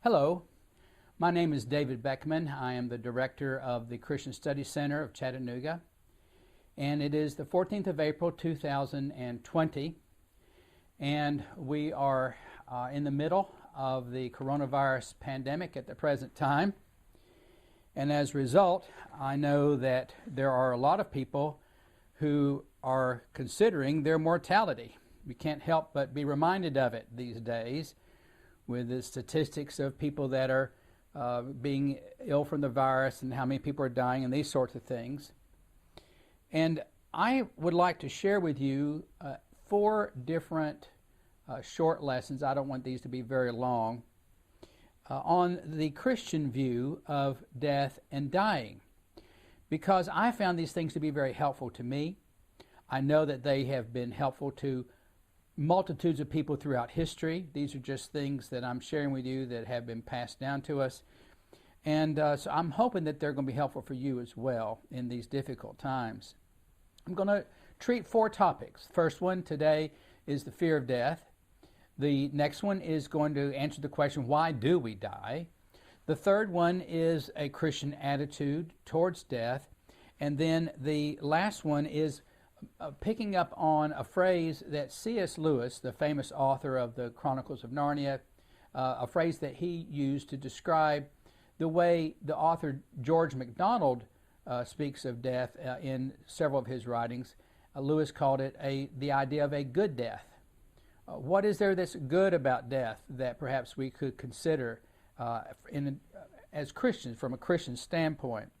Hello, my name is David Beckmann. I am the director of the Christian Studies Center of Chattanooga, and it is the 14th of April 2020, and we are in the middle of the coronavirus pandemic at the present time. And as a result, I know that there are a lot of people who are considering their mortality. We can't help but be reminded of it these days, with the statistics of people that are being ill from the virus and how many people are dying and these sorts of things. And I would like to share with you 4 different short lessons. I don't want these to be very long, on the Christian view of death and dying, because I found these things to be very helpful to me. I know that they have been helpful to multitudes of people throughout history. These are just things that I'm sharing with you that have been passed down to us. And so I'm hoping that they're going to be helpful for you as well in these difficult times. I'm going to treat 4 topics. The first one today is the fear of death. The next one is going to answer the question, why do we die? The third one is a Christian attitude towards death. And then the last one is picking up on a phrase that C.S. Lewis, the famous author of the Chronicles of Narnia, a phrase that he used to describe the way the author George MacDonald speaks of death in several of his writings. Lewis called it the idea of a good death. What is there that's good about death that perhaps we could consider as Christians, from a Christian standpoint?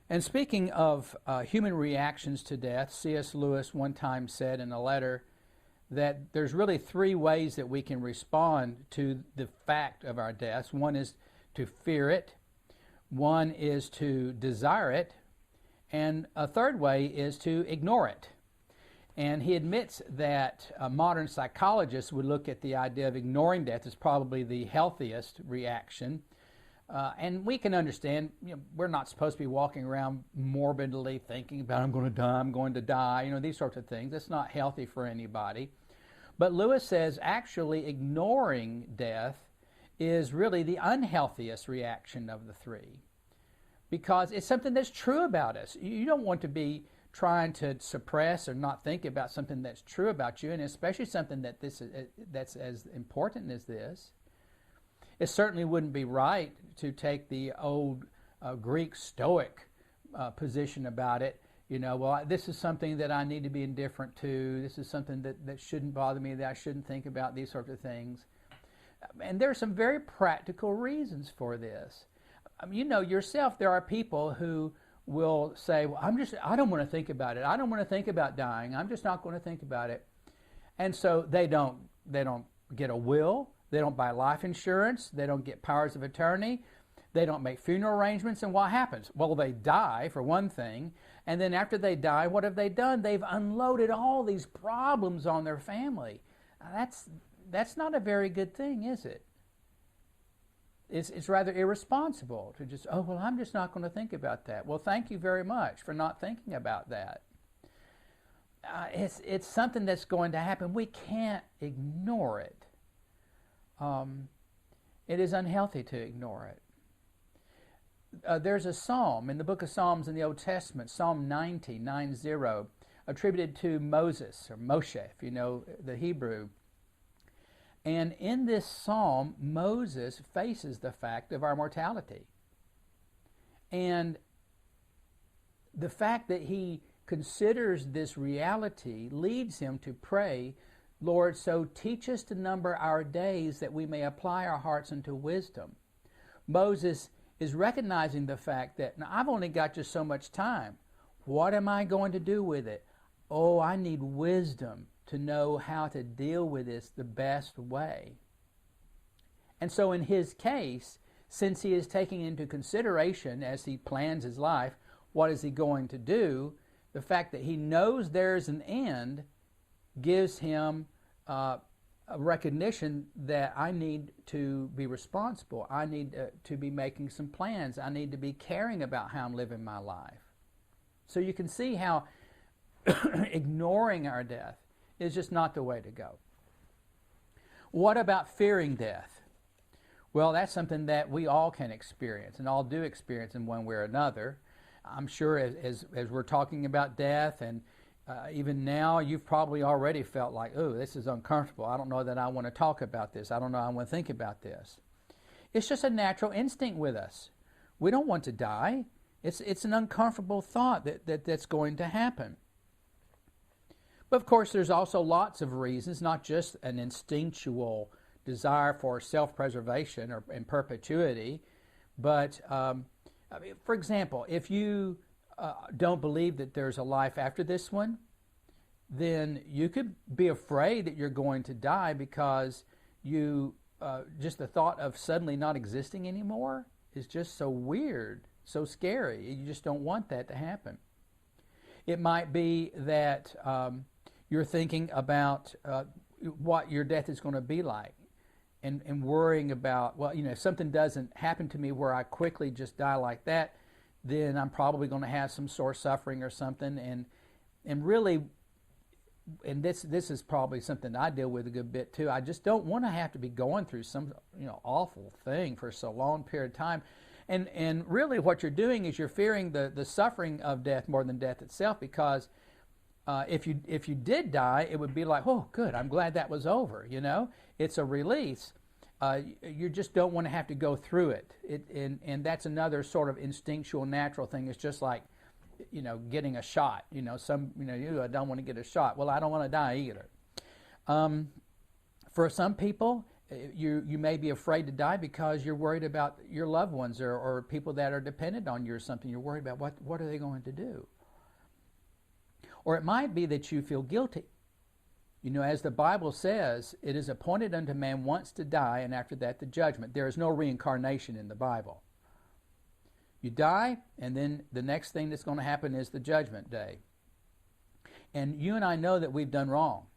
And speaking of human reactions to death, C.S. Lewis one time said in a letter that there's really 3 ways that we can respond to the fact of our deaths. One is to fear it, one is to desire it, and a third way is to ignore it. And he admits that modern psychologists would look at the idea of ignoring death as probably the healthiest reaction. And we can understand, we're not supposed to be walking around morbidly thinking about, I'm going to die, these sorts of things. That's not healthy for anybody. But Lewis says actually ignoring death is really the unhealthiest reaction of the 3, because it's something that's true about us. You don't want to be trying to suppress or not think about something that's true about you, and especially something that's as important as this. It certainly wouldn't be right to take the old Greek Stoic position about it. Well, this is something that I need to be indifferent to. This is something that shouldn't bother me, that I shouldn't think about, these sorts of things. And there are some very practical reasons for this. Yourself, there are people who will say, well, I don't want to think about it. I don't want to think about dying. I'm just not going to think about it. And so they don't get a will. They don't buy life insurance. They don't get powers of attorney. They don't make funeral arrangements. And what happens? Well, they die, for one thing. And then after they die, what have they done? They've unloaded all these problems on their family. That's not a very good thing, is it? It's rather irresponsible to just, I'm just not going to think about that. Well, thank you very much for not thinking about that. It's something that's going to happen. We can't ignore it. It is unhealthy to ignore it. There's a psalm in the book of Psalms in the Old Testament, Psalm 90, attributed to Moses, or Moshe, if you know the Hebrew. And in this psalm, Moses faces the fact of our mortality. And the fact that he considers this reality leads him to pray, Lord, so teach us to number our days that we may apply our hearts unto wisdom. Moses is recognizing the fact that, now, I've only got just so much time. What am I going to do with it? Oh, I need wisdom to know how to deal with this the best way. And so in his case, since he is taking into consideration as he plans his life, what is he going to do, the fact that he knows there's an end gives him a recognition that I need to be responsible. I need to be making some plans. I need to be caring about how I'm living my life. So you can see how ignoring our death is just not the way to go. What about fearing death? Well, that's something that we all can experience and all do experience in one way or another. I'm sure as we're talking about death, and even now, you've probably already felt like, oh, this is uncomfortable. I don't know that I want to talk about this. I don't know I want to think about this. It's just a natural instinct with us. We don't want to die. It's an uncomfortable thought that's going to happen. But of course, there's also lots of reasons, not just an instinctual desire for self-preservation and perpetuity, but for example, if you don't believe that there's a life after this one, then you could be afraid that you're going to die because you just the thought of suddenly not existing anymore is just so weird, so scary. You just don't want that to happen. It might be that you're thinking about what your death is going to be like, and worrying about, well, if something doesn't happen to me where I quickly just die like that, then I'm probably going to have some sore suffering or something, and really, and this is probably something I deal with a good bit too. I just don't want to have to be going through some awful thing for so long period of time, and really what you're doing is you're fearing the suffering of death more than death itself, because if you did die, it would be like, oh, good, I'm glad that was over. It's a release. You just don't want to have to go through it. And that's another sort of instinctual, natural thing. It's just like, getting a shot. I don't want to get a shot. Well, I don't want to die either. For some people, you may be afraid to die because you're worried about your loved ones or people that are dependent on you or something. You're worried about what are they going to do. Or it might be that you feel guilty. As the Bible says, it is appointed unto man once to die, and after that the judgment. There is no reincarnation in the Bible. You die, and then the next thing that's going to happen is the judgment day. And you and I know that we've done wrong.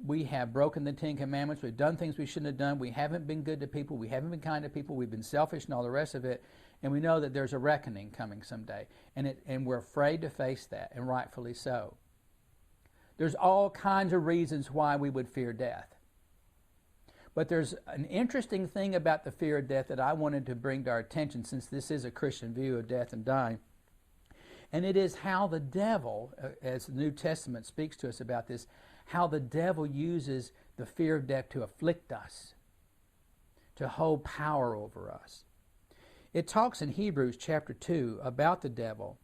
We have broken the Ten Commandments. We've done things we shouldn't have done. We haven't been good to people. We haven't been kind to people. We've been selfish and all the rest of it. And we know that there's a reckoning coming someday. And we're afraid to face that, and rightfully so. There's all kinds of reasons why we would fear death. But there's an interesting thing about the fear of death that I wanted to bring to our attention, since this is a Christian view of death and dying. And it is how the devil, as the New Testament speaks to us about this, how the devil uses the fear of death to afflict us, to hold power over us. It talks in Hebrews chapter 2 about the devil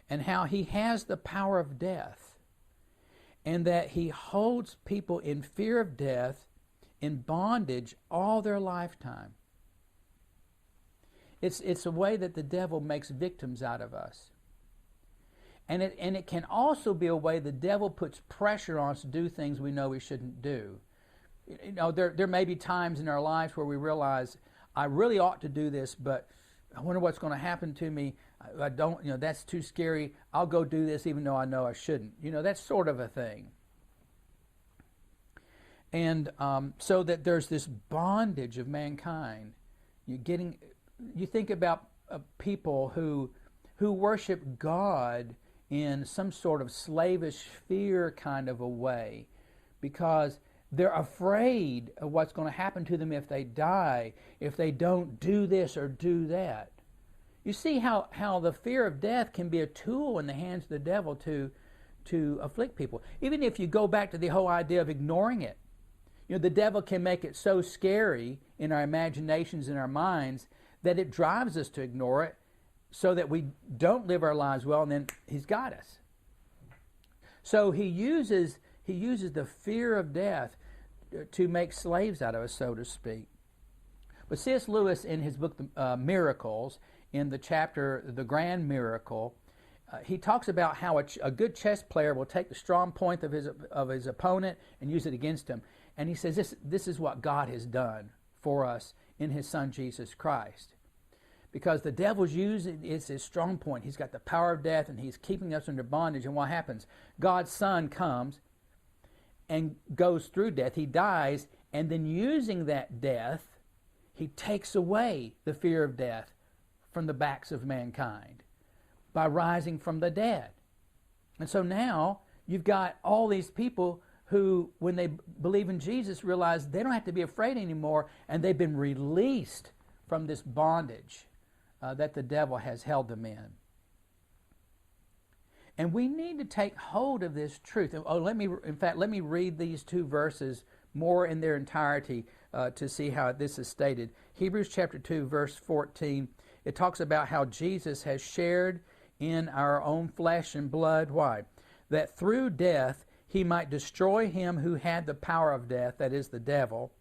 and how he has the power of death, and that he holds people in fear of death, in bondage all their lifetime. It's a way that the devil makes victims out of us. And it can also be a way the devil puts pressure on us to do things we know we shouldn't do. There may be times in our lives where we realize, I really ought to do this, but I wonder what's going to happen to me. I don't, that's too scary. I'll go do this even though I know I shouldn't. That's sort of a thing. And so that there's this bondage of mankind. You think about people who worship God in some sort of slavish fear kind of a way, because they're afraid of what's going to happen to them if they die, if they don't do this or do that. You see how the fear of death can be a tool in the hands of the devil to afflict people. Even if you go back to the whole idea of ignoring it. The devil can make it so scary in our imaginations and our minds that it drives us to ignore it, so that we don't live our lives well, and then he's got us. So he uses the fear of death to make slaves out of us, so to speak. But C.S. Lewis, in his book Miracles, in the chapter The Grand Miracle, he talks about how a good chess player will take the strong point of his opponent and use it against him. And he says this is what God has done for us in his Son Jesus Christ. Because the devil's using it's his strong point. He's got the power of death, and he's keeping us under bondage. And what happens? God's Son comes and goes through death. He dies, and then using that death, he takes away the fear of death from the backs of mankind by rising from the dead. And so now you've got all these people who, when they believe in Jesus, realize they don't have to be afraid anymore, and they've been released from this bondage that the devil has held them in. And we need to take hold of this truth. Let me read these two verses more in their entirety to see how this is stated. Hebrews chapter 2, verse 14, it talks about how Jesus has shared in our own flesh and blood. Why? That through death he might destroy him who had the power of death, that is the devil,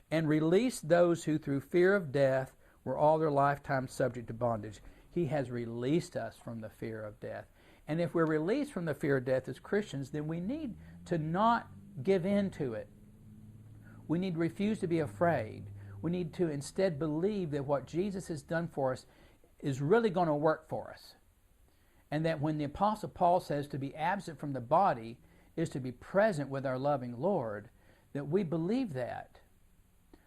and release those who through fear of death were all their lifetime subject to bondage. He has released us from the fear of death. And if we're released from the fear of death as Christians, then we need to not give in to it. We need to refuse to be afraid. We need to instead believe that what Jesus has done for us is really going to work for us. And that when the Apostle Paul says to be absent from the body is to be present with our loving Lord, that we believe that.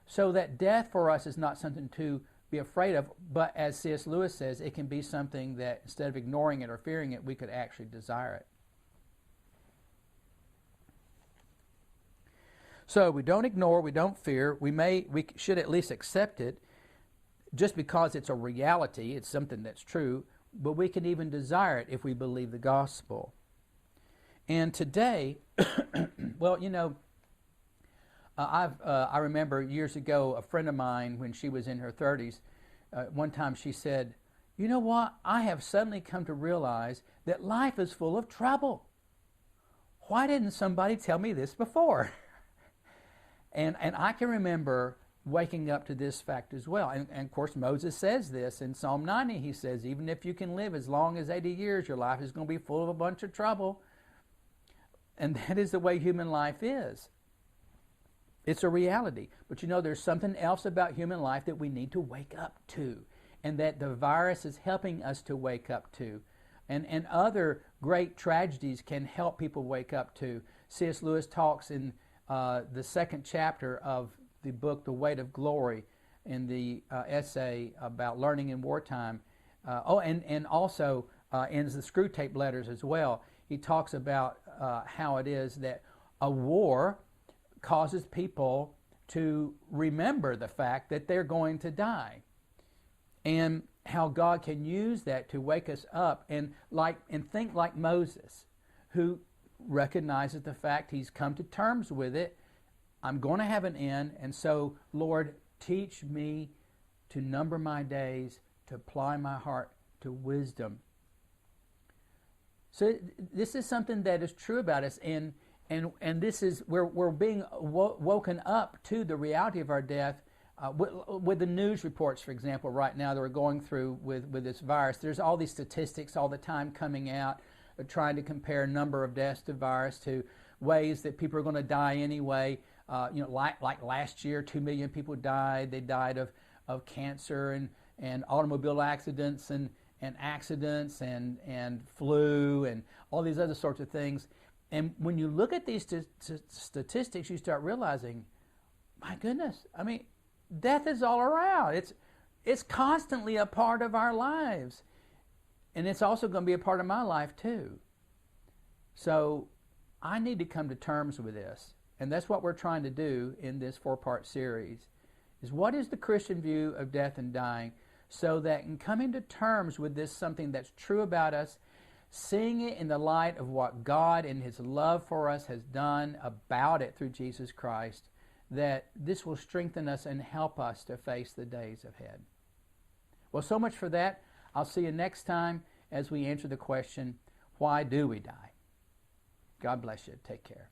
So that death for us is not something to be afraid of, but as C.S. Lewis says, it can be something that instead of ignoring it or fearing it, we could actually desire it. So we don't ignore, we don't fear, we should at least accept it just because it's a reality, it's something that's true, but we can even desire it if we believe the gospel. And today, well, you know, I remember years ago a friend of mine when she was in her 30s, one time she said, you know what, I have suddenly come to realize that life is full of trouble. Why didn't somebody tell me this before? And I can remember waking up to this fact as well. And of course Moses says this in Psalm 90. He says, even if you can live as long as 80 years, your life is going to be full of a bunch of trouble. And that is the way human life is. It's a reality. But you know, there's something else about human life that we need to wake up to, and that the virus is helping us to wake up to. And other great tragedies can help people wake up to. C.S. Lewis talks in the second chapter of the book, The Weight of Glory, in the essay about learning in wartime. And also in the Screw Tape Letters as well, he talks about how it is that a war causes people to remember the fact that they're going to die, and how God can use that to wake us up and think like Moses, who recognizes the fact he's come to terms with it. I'm going to have an end, and so, Lord, teach me to number my days, to apply my heart to wisdom. So this is something that is true about us, and this is where we're being woken up to the reality of our death. With the news reports, for example, right now that we're going through with this virus, there's all these statistics all the time coming out, trying to compare number of deaths to virus to ways that people are going to die anyway. Like last year, 2 million people died. They died of cancer and automobile accidents and accidents and flu and all these other sorts of things. And when you look at these statistics, you start realizing, my goodness, I mean, death is all around. It's constantly a part of our lives. And it's also going to be a part of my life too. So I need to come to terms with this. And that's what we're trying to do in this 4-part series, is what is the Christian view of death and dying, so that in coming to terms with this, something that's true about us, seeing it in the light of what God in His love for us has done about it through Jesus Christ, that this will strengthen us and help us to face the days ahead. Well, so much for that. I'll see you next time as we answer the question, why do we die? God bless you. Take care.